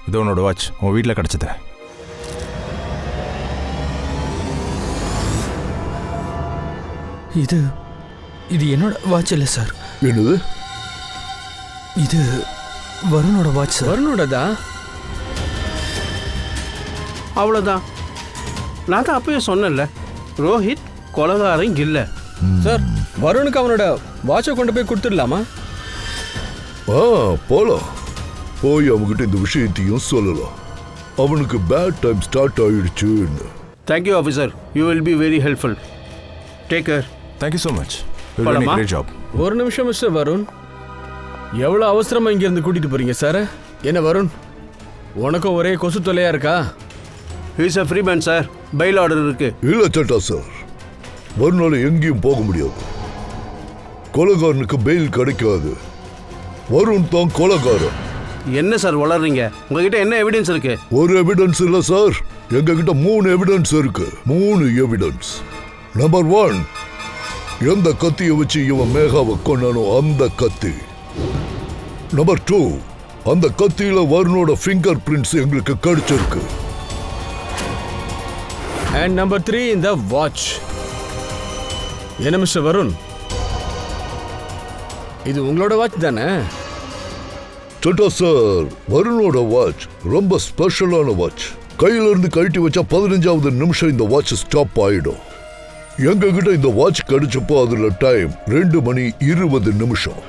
இது உன்னோட வாட்ச். உன் வீட்டில் கிடைச்சது. இது என்னோட வாட்ச் இல்லை சார். என்னது? இது வருணோட வாட்ச் சார். வருணோடதா? அவ்வளோதான். நான் தான் அப்பயே சொன்னேன்ல, ரோஹித் கொலகாரம் இல்லை. சார், வருணுக்கு அவனோட வாட்சை கொண்டு போய் கொடுத்துடலாமா? போலாம். போய் அவங்ககிட்ட இந்த விஷயத்தையும் சொல்லலாம். அவனுக்கு பேட் டைம் ஸ்டார்ட் ஆயிடுச்சுன்னு. Thank you officer, you will be very helpful. Take care. Thank you so much. Great job. ஒரு நிமிஷம் மிஸ்டர் வருண், எவ்வளோ அவசரமா இங்கேருந்து கூட்டிட்டு போறீங்க சார்? என்ன வருண், உனக்கும் ஒரே கொசு தொல்லையா இருக்கா? Is a free man sir. Bail order இருக்கு. இல்ல சட்டா சார், வருணால எங்கேயும் போக முடியாது. கொலைகாரனுக்கு பெயில் கிடைக்காது. வருண் தான் கொலைகாரன். என்ன சார் வளர்றீங்க? உங்ககிட்ட என்ன எவிடன்ஸ் இருக்கு? ஒரு எவிடன்ஸ் இல்ல சார், எங்க கிட்ட 3 எவிடன்ஸ் இருக்கு. 3 எவிடன்ஸ். நம்பர் 1, எந்த கத்தியை வச்சு இவன் மேகாவை கொண்டானோ அந்த கத்தி. நம்பர் 2, அந்த கத்தியில வருணோட ஃபிங்கர் பிரிண்ட்ஸ் எங்களுக்கு கிடைச்சிருக்கு. அண்ட் நம்பர் 3, இந்த வாட்ச். என்ன மிஸ்டர் வருண், இது உங்களோட வாட்ச் தானே? சட்டா சார், வருணோட வாட்ச் ரொம்ப ஸ்பெஷலான வாட்ச். கையில இருந்து கழட்டி வச்சா 15வது நிமிஷம் இந்த வாட்ச் ஸ்டாப் ஆயிடும். எங்க கிட்ட இந்த வாட்ச் கிடைச்சப்போ அதுல டைம் 2 மணி 20 நிமிஷம்.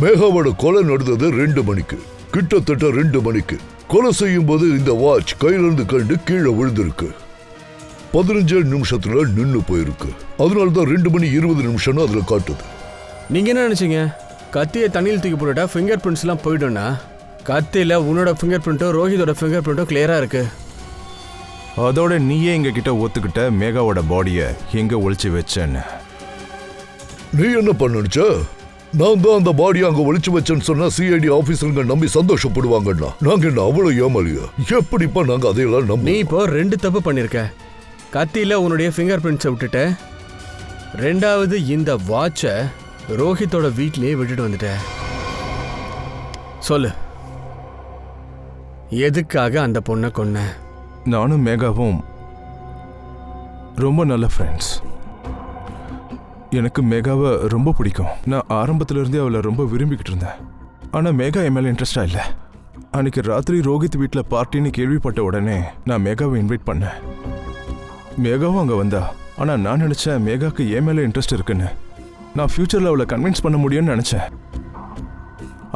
மேகாவோட கொலை நடந்தது 2 மணிக்கு, கிட்டத்தட்ட 2 மணிக்கு. கொலை செய்யும் போது இந்த வாட்ச் கையில இருந்து கண்டு கீழே விழுந்திருக்கு. 15 நிமிஷத்துல நின்னு போயிருக்கு. அதனாலதான் 2 மணி 20 நிமிஷம்னு அதுல காட்டுது. நீங்க என்ன நினைச்சீங்க? கத்தியை தண்ணியில் தூக்கி போட்டுட்டா ஃபிங்கர் பிரிண்ட்ஸ் எல்லாம் போயிடும்னா? கத்தியில உன்னோட ஃபிங்கர் பிரிண்ட்டும் ரோஹிதோட ஃபிங்கர் பிரிண்ட்டும் கிளியரா இருக்கு. அதோட நீயே எங்க கிட்ட ஒத்துக்கிட்ட மேகாவோட பாடியை எங்க ஒளிச்சு வச்சேன்னு. நீ என்ன பண்ணுச்ச? நான் தான் அந்த பாடியை அங்க ஒளிச்சு வச்சேன்னு சொன்னா சிஐடி ஆபீசருங்க நம்பி சந்தோஷப்படுவாங்கன்னா நாங்க என்ன அவ்வளவு ஏமாலியா? எப்படிப்பா நாங்க அதையெல்லாம் நம்ப? நீ இப்போ 2 தப்பு பண்ணிருக்க. கத்தியில உன்னுடைய ஃபிங்கர் பிரிண்ட்ஸை விட்டுட்ட. 2வது, இந்த வாட்சை ரோஹித்தோட வீட்லயே விட்டுட்டு வந்துட்ட. சொல்லு, எதுக்காக அந்த பொண்ணை கொன்ன? நானும் மேகாவும் ரொம்ப நல்ல ஃப்ரெண்ட்ஸ். எனக்கு மேகாவை ரொம்ப பிடிக்கும். நான் ஆரம்பத்துல இருந்தே அவளை ரொம்ப விரும்பிக்கிட்டு இருந்தேன். ஆனா மேகா என் மேல இன்ட்ரெஸ்டா இல்லை. அன்னைக்கு ராத்திரி ரோஹித் வீட்டில் பார்ட்டின்னு கேள்விப்பட்ட உடனே நான் மேகாவை இன்வைட் பண்ணேன். மேகாவும் அங்கே வந்தா. ஆனால் நான் நினச்சேன் மேகாவுக்கு என் மேலே இன்ட்ரெஸ்ட் இருக்குன்னு. நான் ஃப்யூச்சரில் அவளை கன்வின்ஸ் பண்ண முடியும்னு நினச்சேன்.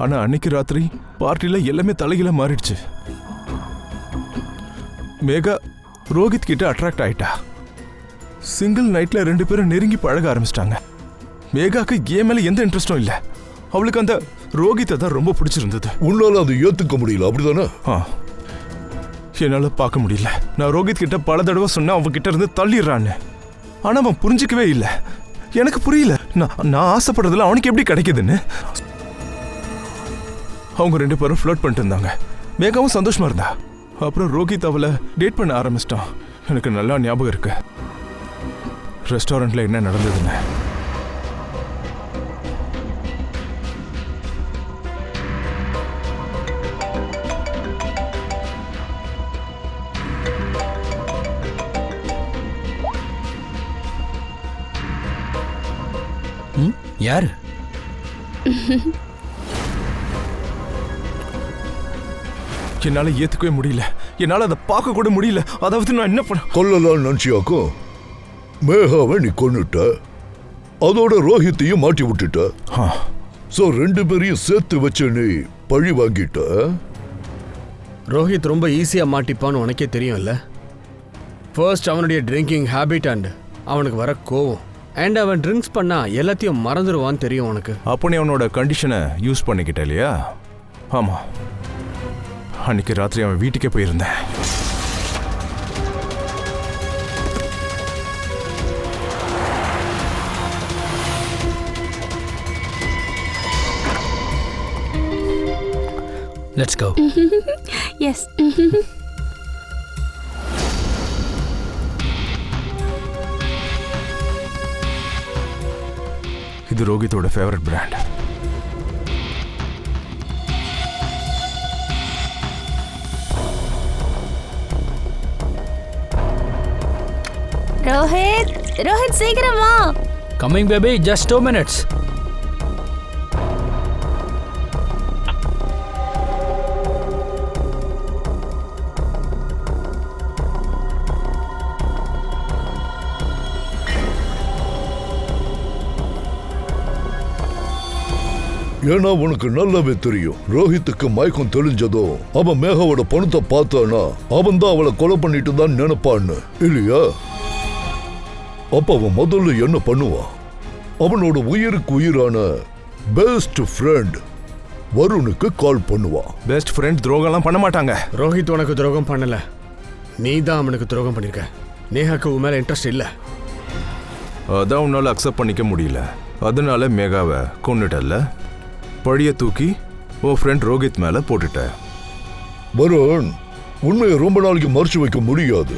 ஆனால் அன்னைக்கு ராத்திரி பார்ட்டியில் எல்லாமே தலைகீழ மாறிடுச்சு. மேகா ரோஹித் கிட்ட அட்ராக்ட் ஆயிட்டா. சிங்கிள் நைட்டில் 2 பேரும் நெருங்கி பழக ஆரம்பிச்சிட்டாங்க. மேகாவுக்கு என் மேலே எந்த இன்ட்ரெஸ்டும் இல்லை. அவளுக்கு அந்த ரோஹித்தை தான் ரொம்ப பிடிச்சிருந்தது. உன்னால அது ஏத்துக்க முடியல, அப்படிதானே? என்னால பார்க்க முடியல. நான் ரோஹித் கிட்ட பல தடவை சொன்னேன் அவன் கிட்ட இருந்து தள்ளிடுறான்னு. ஆனா அவன் புரிஞ்சிக்கவே இல்லை. எனக்கு புரியல நான் ஆசைப்படுறதுல அவனுக்கு எப்படி கிடைக்குதுன்னு. அவங்க 2 பேரும் ஃப்ளர்ட் பண்ணிட்டு இருந்தாங்க. மேகாவும் சந்தோஷமா இருந்தா. அப்புறம் ரோஹித் அவளை டேட் பண்ண ஆரம்பிச்சிட்டான். எனக்கு நல்லா ஞாபகம் இருக்கு ரெஸ்டாரண்ட்ல என்ன நடந்ததுன்னு. யாரு? என்னால ஏத்துக்கவே முடியல. என்னால அதை பார்க்க கூட முடியல. அதாவது நான் என்ன பண்ண கொல்லலாம் நினைச்சியாக்கும். மேகாவை நீ கொன்னுட்ட, அதோட ரோஹித்தையும் மாட்டி விட்டுட்ட. சோ 2 பேரையும் சேர்த்து வச்சு நீ பழி வாங்கிட்ட. ரோஹித் ரொம்ப ஈஸியா மாட்டிப்பான்னு உனக்கே தெரியும்ல. ஃபர்ஸ்ட் அவனுடைய ட்ரிங்கிங் ஹேபிட் அண்ட் அவனுக்கு வர கோவம் அண்ட் அவன் ட்ரிங்க்ஸ் பண்ணா எல்லாத்தையும் மறந்துடுவான்னு தெரியும் உனக்கு. அப்போ நீ அவனோட கண்டிஷனை யூஸ் பண்ணிக்கிட்ட இல்லையா? ஆமா, அன்னைக்கு ராத்திரி அவன் வீட்டுக்கே போயிருந்தேன். Let's go. எஸ். இது ரோஹித்தோட ஃபேவரட் பிராண்ட். ரோஹித், ரோஹித் சீக்கிரம் வா. Coming baby, just 2 minutes. ஏன்னா உனக்கு நல்லாவே தெரியும், ரோஹித்துக்கு மயக்கம் தெளிஞ்சதும் அவன் மேகாவோட பணத்தை பார்த்தானா அவன் தான் அவளை கொலை பண்ணிட்டு தான் நினைப்பான்னு இல்லையா? அப்ப அவன் முதல்ல என்ன பண்ணுவான்? அவனோட உயிருக்கு உயிரான பெஸ்ட் ஃப்ரெண்ட் வருணுக்கு கால் பண்ணுவான். பெஸ்ட் ஃப்ரெண்ட் துரோகம்லாம் பண்ண மாட்டாங்க. ரோஹித் உனக்கு துரோகம் பண்ணல, நீ தான் அவனுக்கு துரோகம் பண்ணிருக்க. நேஹாக்கு உன் மேல இன்ட்ரெஸ்ட் இல்ல. அதான் உன்னால அக்செப்ட் பண்ணிக்க முடியல. அதனால மேகாவை கொன்னுட்டல்ல. பழிய தூக்கி உன் ஃப்ரெண்ட் ரோஹித் மேல போட்டுட்ட. வருண், உண்மையை ரொம்ப நாளைக்கு மறைச்சு வைக்க முடியாது.